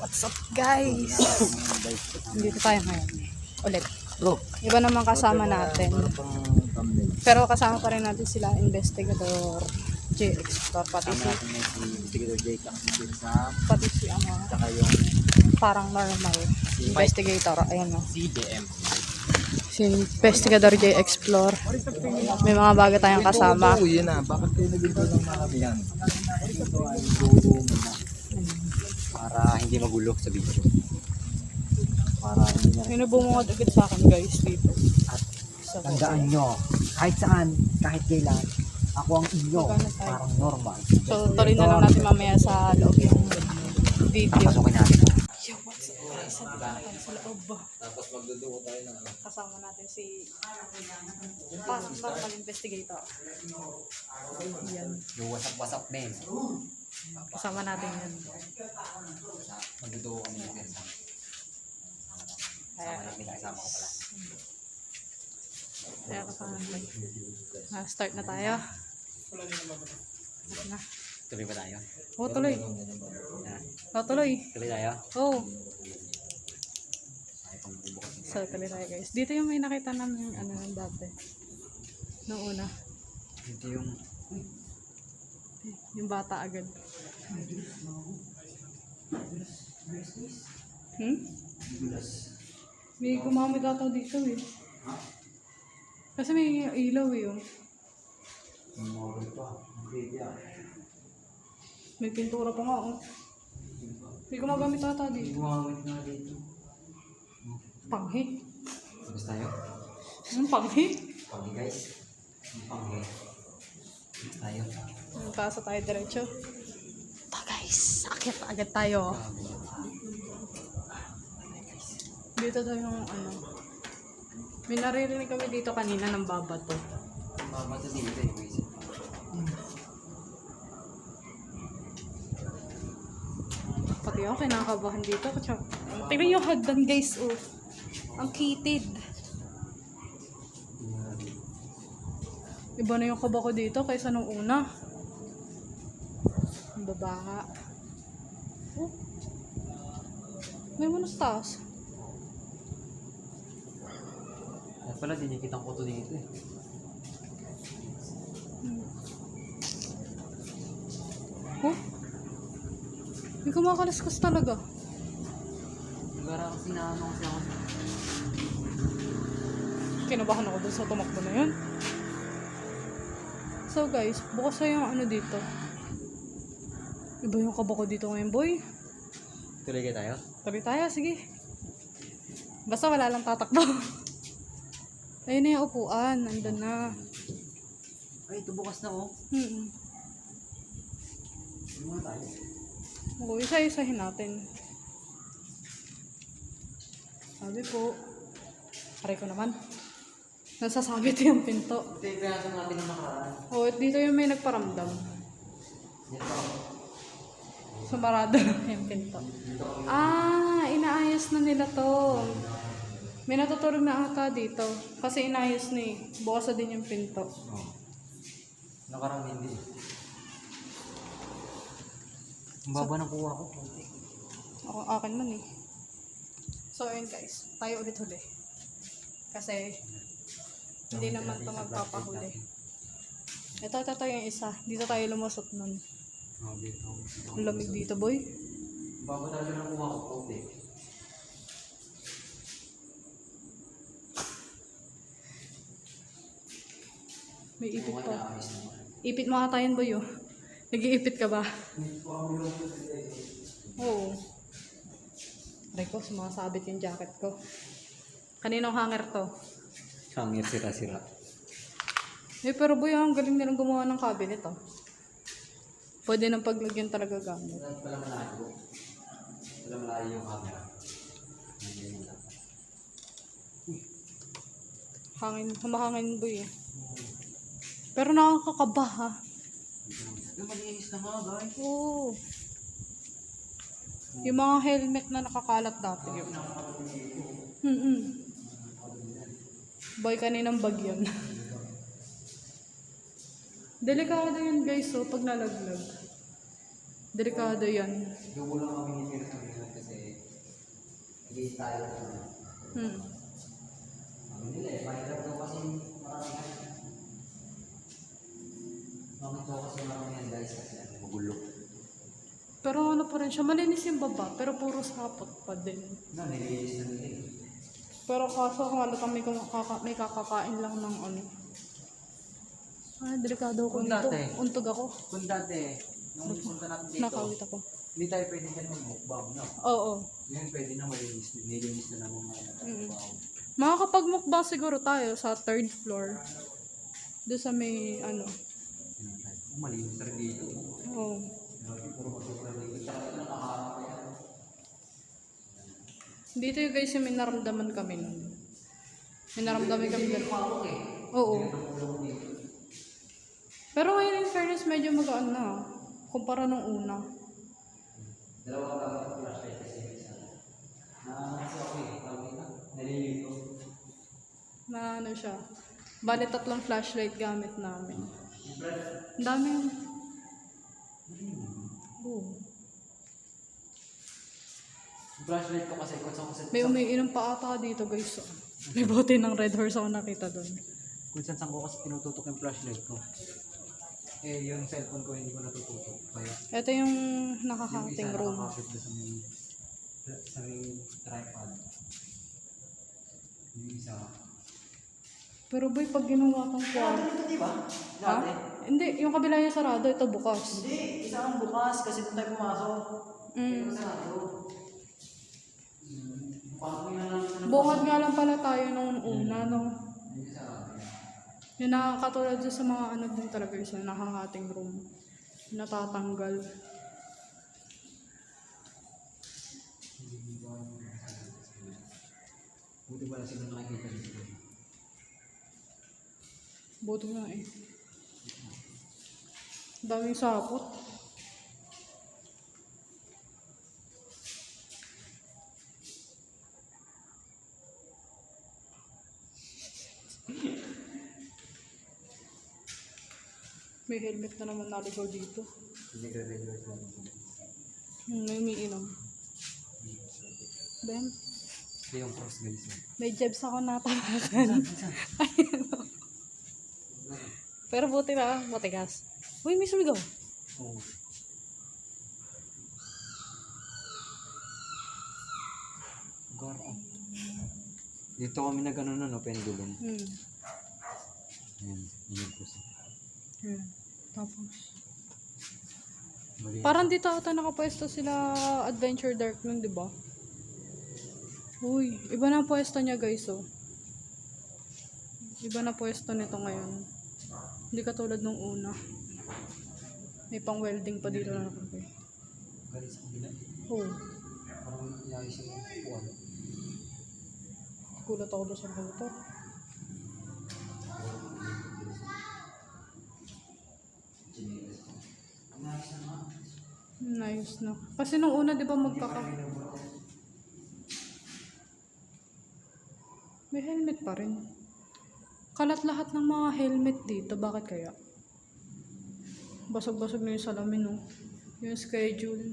What's up guys? Dito tayo ngayon. Ulit. Iba naman kasama natin. Pero kasama pa rin natin sila Investigador JX. Pati si Investigador J. pati si ano, Saka yung parang normal investigator. Ayan o. CDM. Si Investigador J Explore. May mga bago tayong kasama. Yun na. Bakit kayo nabinto ng maramihan? Ito ay go muna. Para hindi magulo sa video. Para hindi na. May nabumungad agad sa akin guys dito. At So, tandaan nyo, kahit saan, kahit kailan, ako ang inyo. Parang normal. so tuloy na lang natin mamaya sa loob yung video. Papasukin natin. Yo, what's up guys? Saan tayo sa loob? Tapos magduduko tayo ng ano. Kasama natin si parang normal investigator. Yan. Yung wasak-wasak men. Kasama natin yan. Magduduko kami ng pensa. Kaya, Kasama ko pala. kaya kasama natin. Start na tayo. Start na. Tuloy ba tayo? Oo, tuloy. Oo, tuloy. Tuloy tayo? Oo. Ay, pang bubukas. So, tuloy tayo guys. Dito yung may nakita namin ano yung dati. Noong una. Ito yung Yung bata agad. May gumamit ata dito eh. Kasi may ilaw eh. Oh. May pintura pa nga oh. May gumagamit ata dito. gumamit na dito. Panghi. Tapos tayo? Panghi? Panghi guys. Panghi. Tayo. Pasa tayo diretso. Ito guys, sakit agad tayo. Dito tayo yung ano. May naririnig kami dito kanina ng babato. Mama to dito eh. Guys. Pati ako kinakabahan dito. Tingnan yung hagdan guys oh. Ang kitid. Iba na yung kaba ko dito kaysa nung una. Ang babaha. Oh. May manas taas. At pala, di niya kitang kuto dito eh. Oh. May kumakalaskas talaga. Nagara kasi na ano kasi ako. Kinabahan ako dun sa tumakbo na yun. So guys, bukas na yung ano dito. Iba yung kaba ko dito ngayon boy. Tuloy kayo tayo? Tabi tayo, sige. Basta wala lang tatakbo. Ayun na yung upuan, nandun na. Ay, ito bukas na oh. Ano tayo? Oo, isa-isahin natin. Sabi po. Aray ko naman. Nasasabit yung pinto. Ito yung pinasok natin ng nakaraan. Oo, dito yung may nagparamdam. Yan pa. Sumarado lang yung pinto. Ah, inaayos na nila to. May natutulog na ata dito. Kasi inayos na eh. Bukas na din yung pinto. Oh. Nakaraan hindi. Ang baba ng kuha ko. Ako, akin man eh. So, ayun guys. Tayo ulit huli. Kasi, hindi naman ito magpapahuli. Ito yung isa. Dito tayo lumusot nun. Oh, dito. Ang lamig dito, boy. Baba talaga ng kuha ko. Okay. May ipit pa. Ipit mo ata yun, boy, oh. Nag-iipit ka ba? Oo. Aray ko, sumasabit yung jacket ko. Kaninong hanger to? Hangir sira-sira. Eh, pero boy, ang galing nilang gumawa ng cabinet, oh. Pwede ng paglagyan talaga gamit. Wala malayo. Wala malayo yung camera. Hangin, humahangin boy, eh. Pero nakakakaba, ha? Yung malinis na nga, guys. Oo. Yung mga helmet na nakakalat dati yun. Boy, kaninang bag yun. Delikado yan guys, so pag nalaglag. Delikado yan. Dugo lang kami ni Mirko kasi Nag-iis tayo. Sabi nila eh, mahirap daw kasi maramihan. Bakit daw kasi maramihan guys kasi magulo. Pero ano pa rin siya, malinis yung baba, pero puro sapot pa din. Nililis na nila eh. Pero kaso kung ano kami may kakakain lang ng ano. Ay, delikado ako Kung dito. dati. Untog ako. Kung dati, nung punta natin dito, Nakawit ako. hindi tayo pwede dyan mag-mukbang, no? Oo. Ngayon pwede na malinis, nilinis na naman mga natatrabaho. Makakapagmukbang siguro tayo sa 3rd floor. Doon sa may ano. Malinis na rin dito. Oo. Puro masukra dito. Tsaka ito nakaharap pa yan. Dito yung guys yung may naramdaman kami nun. May naramdaman kami nun. Pawak eh. Oo. Tulong dito. Pero ngayon in fairness medyo magaan na. Kumpara nung una. Dalawang gamit ang flashlight kasi isa. Kasi okay, tawag na. Nalilito. Na ano siya. Bali 3 flashlight gamit namin. Ang dami yun. Oo. Flashlight ko kasi kung saan May umiinom pa ata dito guys. Oh. May bote ng Red Horse ako nakita doon. kung saan ko kasi tinututok yung flashlight ko. Eh, yung cellphone ko hindi ko natututok. Kaya, Ito yung yung nakakating isa room. nakakapit doon sa may tripod. Yung isa. Pero boy, pag ginawa kang kwarto. Ito, di ba? Ha? Hindi, yung kabila niya sarado, ito bukas. Hindi, isa ang bukas kasi doon tayo pumasok. Mm. Sarado. Parang na lang sa Bungad nga lang pala tayo nung una, no? Hindi sarado. Yung nakakatulad dyan sa mga ano din talaga isa, nakakating room. Natatanggal. Buti pala sila nakikita dito. Buti nga eh. Daming sapot. May helmet na naman naligaw dito. Hindi ka regular sa May umiinom. Ben, Ito yung cross guys. may jabs ako natapakan. Pero buti na, matigas. Uy, may sumigaw. Oo. Garo. Dito kami nag-ano na, no, pendulum. Ayan, yun yung cross. Tapos. Mali. Parang dito ata nakapwesto sila Adventure Dark nun, di ba? Uy, iba na ang pwesto niya guys, oh. Iba na pwesto nito ngayon. Hindi katulad nung una. May pang welding pa dito na nakapay. Galing sa kabila. Oh, Parang inayos yung puwan. gulat ako doon sa motor. Inayos na nga. Nice na. Kasi nung una, di ba May helmet pa rin. Kalat lahat ng mga helmet dito. Bakit kaya? Basag-basag na yung salamin, no? Yung schedule.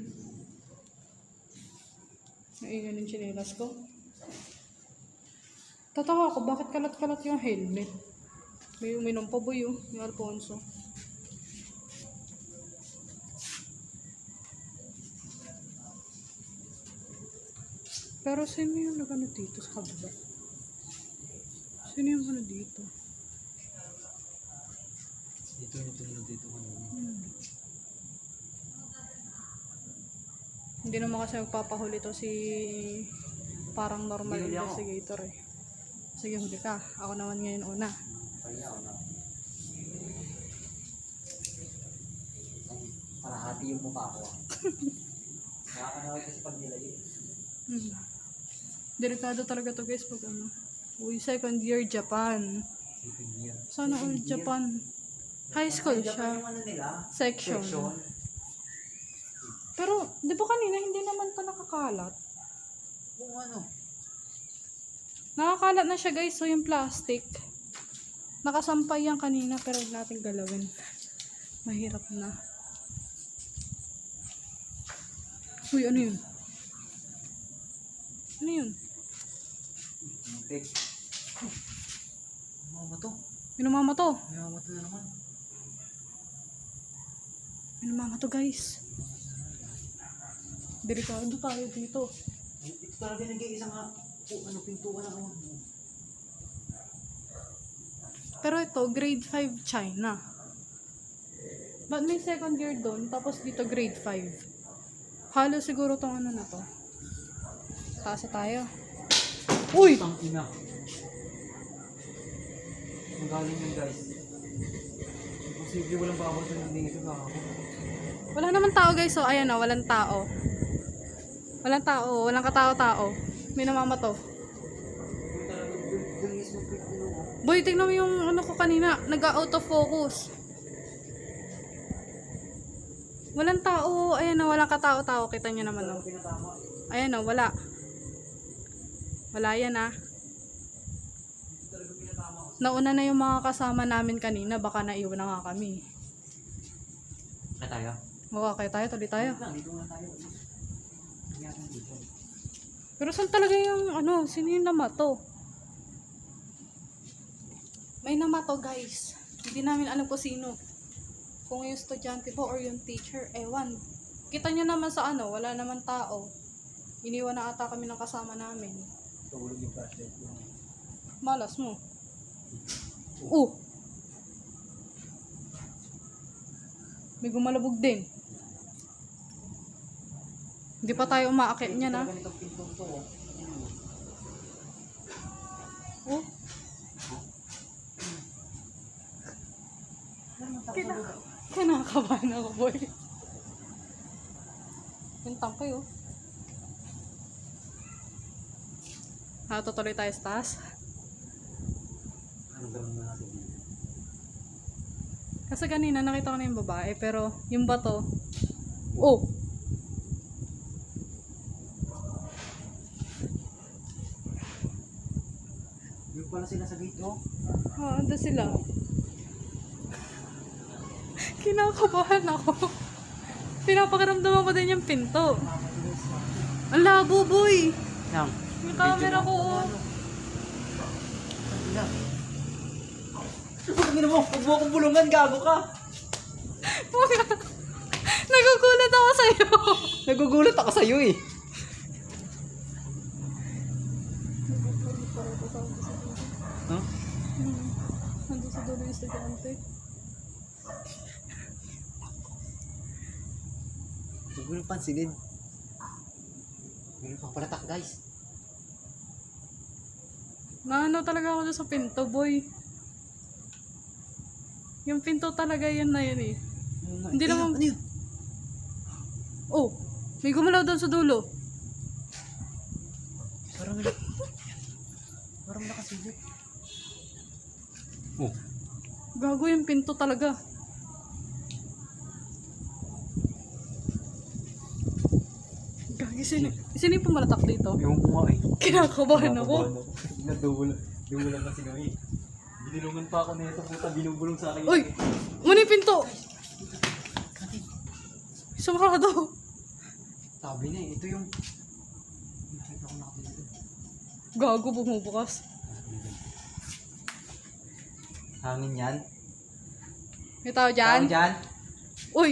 Naingan yung chinelas ko. Tatawa ako, bakit kalat-kalat yung helmet? May uminom pa boy, oh. Yung Alfonso. Pero sino yung nagano dito sa kabila? Sino yung ano dito? Dito yung tulog dito kanina. Hindi naman kasi magpapahuli to si parang normal Hindi, huli ako. investigator eh. Sige, huli ka. Ako naman ngayon una. Kaya ako na. Parahati yung mukha ko. Nakakanawa kasi pag nilagay. Delikado talaga to guys pag ano. Uy, 2nd year Japan. Sana all Japan. High school siya. Yung ano nila? Section. Section. Pero, di ba kanina hindi naman to nakakalat? Kung ano? Nakakalat na siya guys, so yung plastic. Nakasampay yan kanina pero huwag natin galawin. Mahirap na. Uy, ano yun? Ano yun? Muntik. Mama to. Minumama to. Mama to na naman. Minumama to guys. Delikado tayo dito. Ito talaga nag-iisa nga. Pintuan na naman. Pero ito, grade 5 China. Ba't may second year doon, tapos dito grade 5? Halo siguro tong ano na to. Taasa tayo. Uy! Ang ina. Magaling yun guys. Imposible walang bawat na nandito na ako. Wala naman tao guys, so ayan o, walang tao. Walang tao, walang katao-tao. May namama to. Boy, tignan mo yung ano ko kanina, nag-out of focus. Walang tao, ayan o, walang katao-tao. Kita nyo naman o. Ayan o, wala. Wala yan ah. Nauna na yung mga kasama namin kanina, baka naiwan na nga kami. Kaya tayo? Okay tayo, tuloy tayo. Dito nga tayo. Nangyari dito. Pero saan talaga yung ano, sino yung namato? May namato guys. Hindi namin alam kung sino. Kung yung estudyante po or yung teacher, ewan. Kita nyo naman sa ano, wala naman tao. Iniwan na ata kami ng kasama namin. Tulog yung flashlight ko. Malas mo. May gumalabog din. Hindi pa tayo umaakit niya na. Ganitong pintong to. Oh. Kinakabahan ako, boy. Yung tangkay, oh. Tutuloy tayo sa taas. Ano gawin na natin dito? Kasi kanina nakita ko na yung babae, pero yung bato, oh! Yung pala sila sa gate, oh. Ando sila. Kinakabahan ako. Pinapakiramdaman ko din yung pinto. Ang labo, boy! Yang. Yung camera ko, oh. Pagkino mo, huwag mo akong bulungan, gago ka. Nagugulat ako sa'yo. Nagugulat ako sa'yo eh. Huh? Nandun sa dulo yung estudyante. Huwag mo nang pansinin. Meron pang palatak guys. Naano talaga ako dun sa pinto, boy. Yung pinto talaga yun na yun eh. Hindi naman- Ano yun? Oh, may gumalaw doon sa dulo. Parang nakasilip. Oh. Gago yung pinto talaga. Gagi, sino yung pumalatak dito? Yung mga eh. Kinakabahan ako. Dumulan kasi kami. Binulungan pa ako nito, puta, binubulong sa akin. Uy! Muna yung pinto! Sumarado. Sabi na eh, ito yung... Nakita ko nakatulog. Gago, bumubukas. Hangin yan. May tao dyan? Tao dyan. Uy!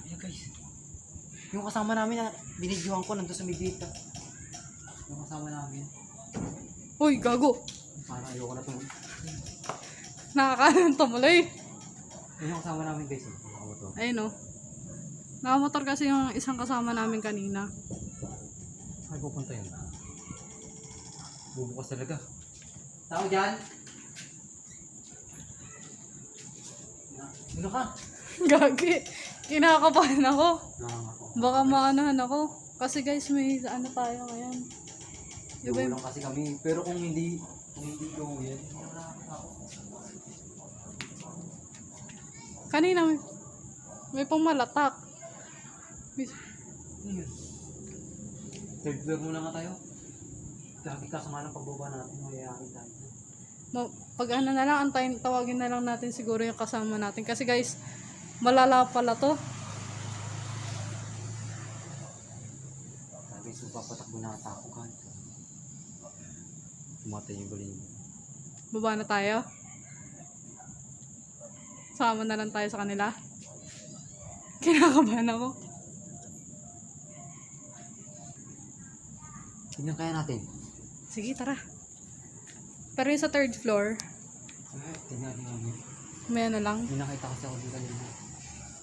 Ayan guys. Yung kasama namin na binidyohan ko nandun sa Midita. Yung kasama namin. Uy, gago. Parang ayoko na tumulog. Nakakanan tumuloy. Yun yung kasama namin guys. Ako to. Ayun o. Nakamotor kasi yung isang kasama namin kanina. Ay, pupunta yun. Bubukas talaga. Tao dyan! Ano ka? Gagi. Kinakabahan ako. Nakangako. Baka maanahan ako. Kasi guys, may ano tayo ngayon. Diba Yung lang kasi kami. Pero kung hindi ko yan, kanina may pumalatak. ano yun? Third floor muna nga tayo. Lagi kasama ng pagbaba natin. Mayayakin tayo. Pag ano na lang, antayin, tawagin na lang natin siguro yung kasama natin. Kasi guys, malala pala to. Sabi, so papatakbo na ata ako ka. Pumatay yung balibo. Baba na tayo. Sama na lang tayo sa kanila. Kinakabahan ako. Tingnan kaya natin. Sige, tara. Pero yung sa third floor, Tingnan natin. may ano lang. May nakita kasi ako dito kanina.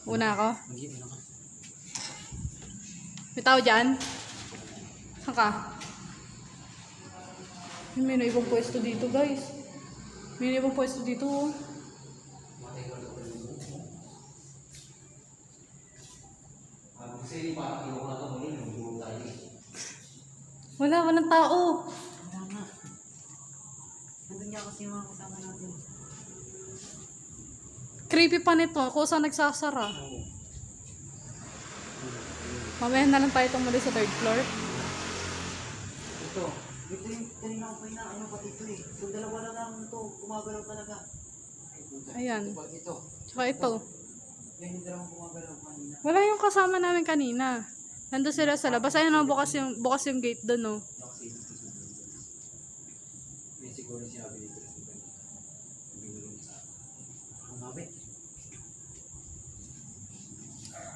Una ako. Una ka. May tao dyan? Saan ka? May naibang pwesto dito, guys. May naibang pwesto dito, oh. Kasi parang iwan ko na ito muli. Nagduro tayo. Walang tao. Wala nga. Nandun niya kasi yung mga kasama natin. Creepy pa nito. Kung saan nagsasara. Oo. Mamaya na lang tayo tumuli sa third floor. Ito. Ito yung kanina ko pa inaano pati ito eh. Kung dalawa na lang ito, gumagalaw talaga. Ayan. Ito. Tsaka ito. Yan yung dalawang gumagalaw kanina. Wala yung kasama namin kanina. Nandun sila sa labas. Ayun, oh, bukas yung gate doon, oh. May siguro sinabi dito. Ang mabi.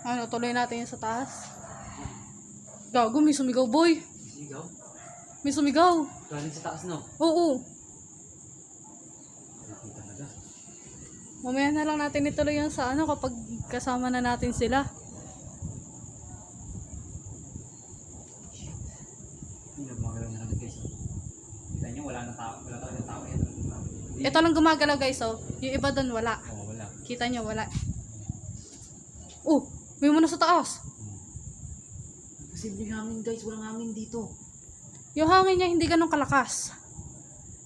Ano, tuloy natin yung sa taas. Gago, may sumigaw, boy. Sigaw? May sumigaw. Galing sa taas no? Oo. Hindi talaga. Mamaya na lang natin ituloy yung sa ano kapag kasama na natin sila. Hindi na gumagalaw na natin guys. Kita nyo, wala talaga tao yan. Ito lang gumagalaw, guys, oh. Yung iba doon, wala. Oo, wala. Kita nyo, wala. Oh, may muna sa taas. Posibleng hangin guys, walang hangin dito. Yung hangin niya hindi ganun kalakas.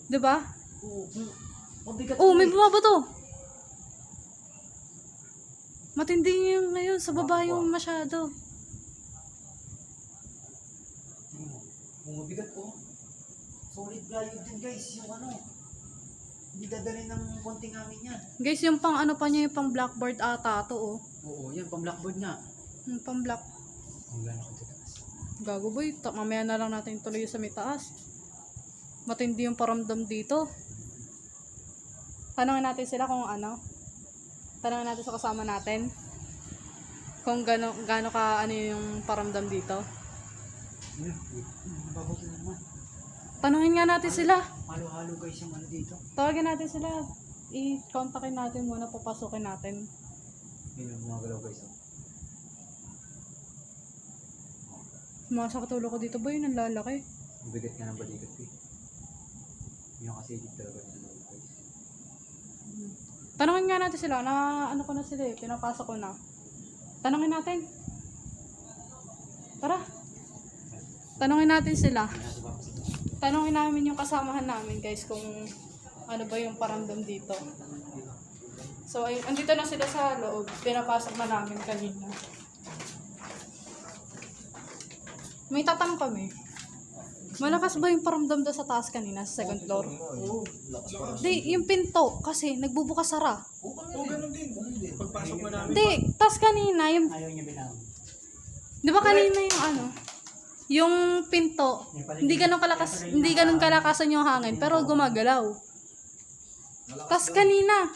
'Di ba? Oo, mabigat. Oh, may bumabato. Matindi yung ngayon sa baba yung masyado. Mabigat po. Solid plywood din guys, yung ano. Hindi dadalhin ng konting hangin yan. Guys, yung pang ano pa niya, yung pang blackboard ata to, oh. Oo, yan, pang blackboard nga. Yung pang black. Ang gano'n ko dito. Gago, boy. Mamaya na lang natin tuloy sa may taas. Matindi yung paramdam dito. Tanungin natin sila kung ano. Tanungin natin sa kasama natin. Kung gano ka ano yung paramdam dito. Babaw na naman. Tanungin nga natin sila. Halo-halo guys yung ano dito. Tawagin natin sila. I-contactin natin muna. Papasukin natin. Yun yung gumagalaw guys. Mga sa katulog ko dito ba yun? Ang lalaki. Ang bigat nga ng balikat ko eh. Yung kasi hindi talaga ng guys. Tanungin nga natin sila. Na ano ko na sila eh. Pinapasok ko na. Tanungin natin. Tara. Tanungin natin sila. Tanungin namin yung kasamahan namin guys kung ano ba yung paramdam dito. So, ay, andito na sila sa loob. Pinapasok na namin kanina. May tatanong kami. Malakas ba yung paramdam doon sa taas kanina, sa second floor? Oo, lakas pa. Hindi, yung pinto. Kasi nagbubukas sara. Oo, ganun din. Pagpasok mo namin. Hindi, tas kanina, yung, Ayaw niya binang. di ba kanina yung ano, yung pinto, hindi ganun kalakasan yung hangin, pero gumagalaw. Tas kanina,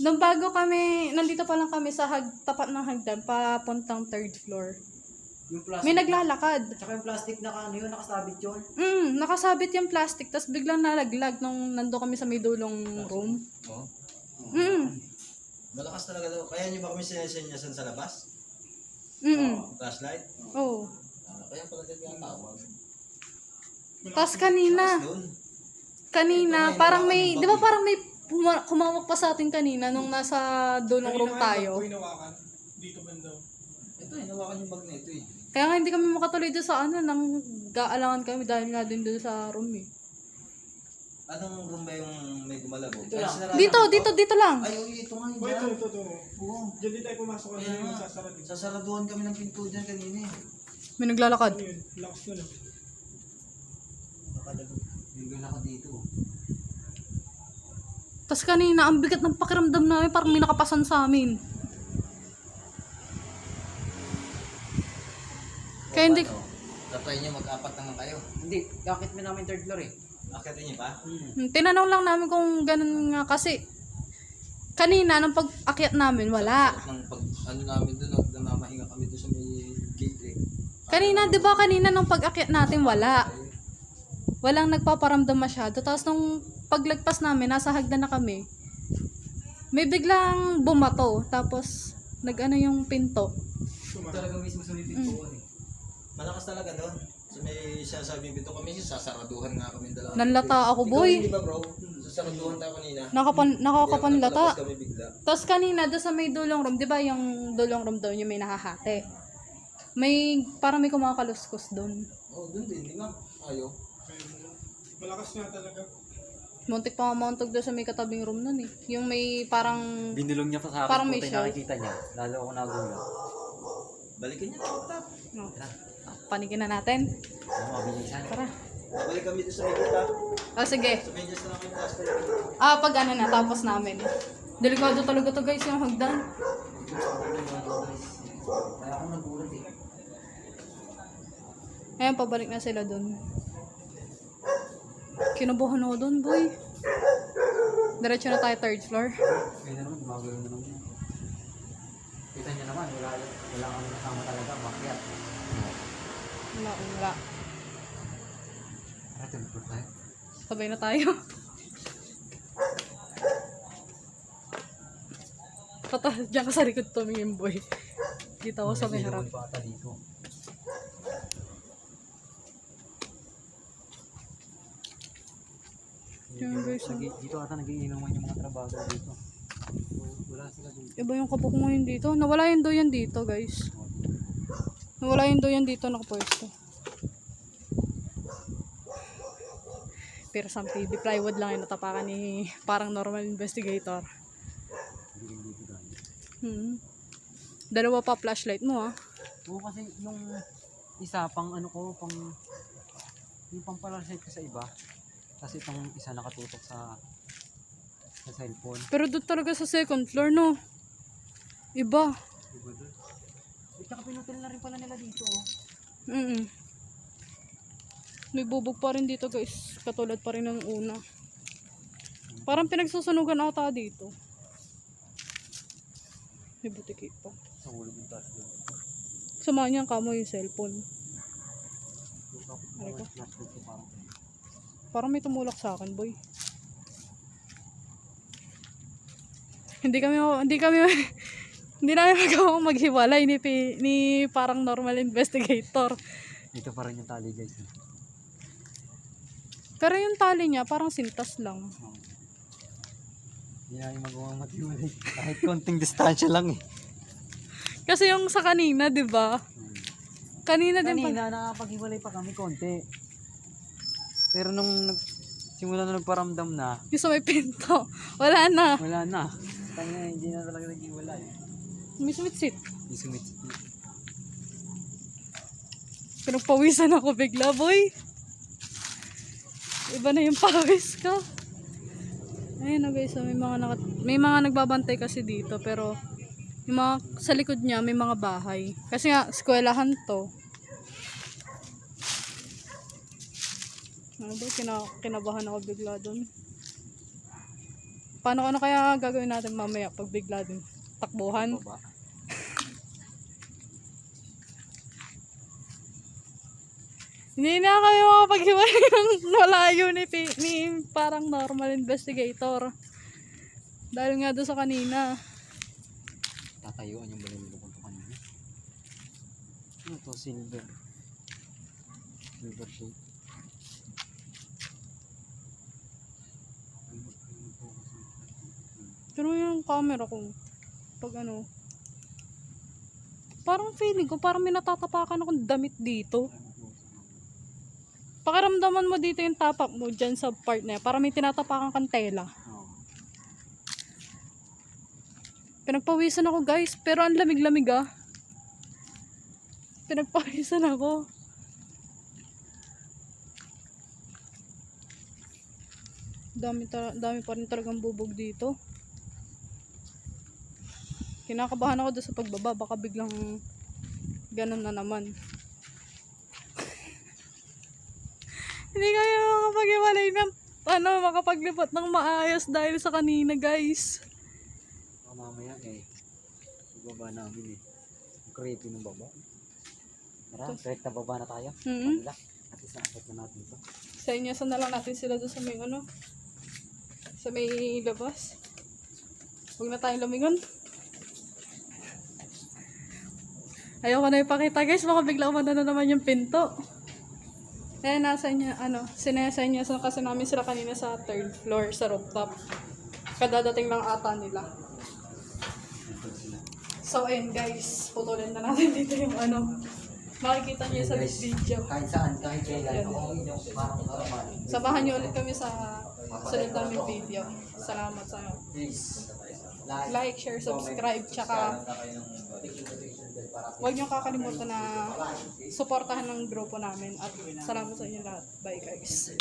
nung bago kami, nandito pa lang kami sa tapat ng hagdan, papuntang third floor. Yung plastic. May naglalakad. Tsaka yung plastic na ano yun, nakasabit yun. Nakasabit yung plastic, tas biglang nalaglag nung nando kami sa may dulong room. Oo. Malakas talaga daw. Kaya nyo ba kami sinesenyasan sa labas? Flashlight? Oh. Kaya pala dyan yung tawag. Tas kanina, parang may, di ba parang may kumawak pa sa atin kanina nung nasa dulong room tayo. Dito banda. Ito, hinawakan yung bag na ito eh. Kaya nga hindi kami makatuloy doon sa ano, nang gaalangan kami dahil nga din doon sa room eh. Anong room ba yung may gumalabo? Ito lang. Dito lang. Ay, ito nga yun. Oh, ito. Oo. Diyan din tayo pumasok Kaya kanina yung nga. sasara din. Sasaraduhan kami ng pinto dyan kanina eh. May naglalakad. Ano yun? Lakas na lang. Yung gano'n ako dito. Tapos kanina, ang bigat ng pakiramdam namin, parang may nakapasan sa amin. Kaya hindi, Tatry nyo mag-apat naman kayo. Hindi, kakit mo namin third floor eh. Akitin niyo pa? Tinanong lang namin kung ganun nga kasi kanina nung pag-akyat namin wala. Nang pag ano namin doon, namahinga kami doon sa may gate eh. Kanina, 'di ba kanina nung pag-akyat natin wala. Walang nagpaparamdam masyado. Tapos nung paglagpas namin, nasa hagdan na kami. May biglang bumato. Tapos nag-ano yung pinto. Talagang mismo sumipit po eh. Malakas talaga doon. So may sasabing bito kami, sasaraduhan nga kami dalawa. Nanlata ako, Ikaw boy. hindi ba bro? Sasaraduhan tayo kanina. Nakakapanlata. Tapos kami bigla. Tapos kanina doon sa may dulong room, 'di ba yung dulong room doon yung may nahahati. May parang may kumakaluskos doon. Oh, doon din, di ba? Ayaw. Malakas nga talaga. Muntik pa mamauntog doon sa may katabing room nun eh. Yung may parang Binulong niya pa sa akin. Parang may puti, shell. nakikita niya. Lalo ako nagulat. Balikan niya tap. no. Panigin na natin. Ano, mabilisan. Tara. Balik kami doon sa may kita. Sige. Sa medyas na kami taas Pag ano na, tapos namin. Delikado talaga to guys, yung hagdan. Kaya ako nagulat eh. Ngayon, pabalik na sila dun. Kinabahan ako dun, boy. Diretso na tayo third floor. Kaya na naman, gumagano na naman. Kita niya naman, wala kang kasama talaga, makyat. Wala. Tara, teleport tayo. Sabay na tayo. Diyan ka sa likod tumingin, boy. Dito ako sa may harap. May bata dito. Yan, guys. Dito ata nagiinuman yung mga trabaho dito. Wala sila dito. Iba yung kapok mo yun dito. Nawala yung doyan dito, guys. Nawala yung doyan dito, nakapwesto. Pero some TV plywood lang yung natapakan ni parang normal investigator. Dalawa pa flashlight mo, ah. Oo, kasi yung isa pang ano ko, yung pang flashlight ko sa iba. Kasi itong isa nakatutok sa cellphone. Pero doon talaga sa second floor, no? Iba. Diba doon? At saka pinutil na rin pala nila dito, oh. May bubog pa rin dito, guys. Katulad pa rin ng una. Parang pinagsusunugan ata dito. May butiki pa. Sa hulog yung taas doon. Samahan niya ang kamo yung cellphone. Yung kapit Aray ko. flashlight ko parang. Parang may tumulak sa akin, boy. Hindi namin magawang maghiwalay ni parang normal investigator. Dito pa rin yung tali, guys. Pero yung tali niya parang sintas lang. Oh. Hindi namin magawang maghiwalay. Kahit konting distansya lang eh. Kasi yung sa kanina, 'di ba? Kanina din pa. Kanina nakapaghiwalay pa kami konti. Pero nung simula na nagparamdam na, Yung sa may pinto. Wala na. wala na. Kanya hindi na talaga naghiwalay. May sumit-sit. Hindi sumit. Pinagpawisan ako bigla, boy. Iba na yung pawis ko. Ayun na guys, so may mga nagbabantay kasi dito, pero yung mga sa likod niya may mga bahay. Kasi nga eskwelahan to. Ano ba, kinabahan ako bigla doon. Paano kaya gagawin natin mamaya pag bigla din takbuhan? Baba. Hindi na kami makapaghiwalay ng malayo ni parang normal investigator. Dahil nga doon sa kanina. Tatayuan yung balon ko kanto kanina. Ano to? Silver. Silver shade. Pero yung camera ko, pag ano, parang feeling ko, parang may natatapakan akong damit dito. Pakiramdaman mo dito yung tapak mo dyan sa part na yan, parang may tinatapakan kang tela. Oh. Pinagpawisan ako guys, pero ang lamig-lamig ah. Pinagpawisan ako. Dami pa rin talagang bubog dito. Kinakabahan ako doon sa pagbaba, baka biglang ganun na naman. Hindi kayo makapag-iwalay ng makapaglipot ng maayos dahil sa kanina, guys. Mamaya ibaba namin Ang creepy ng baba. Tara, direct na baba na tayo. Mm-hmm. Kabila. At least nakakit na natin ito. Sa inyo, saan na lang natin sila doon sa may sa may labas. Huwag na tayong lumingon. Ayoko na ipakita, guys. Baka bigla umano na naman yung pinto. Eh, nasa niya, sinesa niya kasi namin sila kanina sa 3rd floor sa rooftop. Kadadating lang ata nila. So, ayun guys, putulin na natin dito yung makikita niyo sa video. Kahit saan, kahit Yan. kailan. Parang normal. Samahan niyo ulit kami sa sunod namin video. Salamat sa inyo. Please. Like, share, subscribe, tsaka huwag niyo kakalimutan na suportahan ng grupo namin. At salamat sa inyo lahat. Bye guys.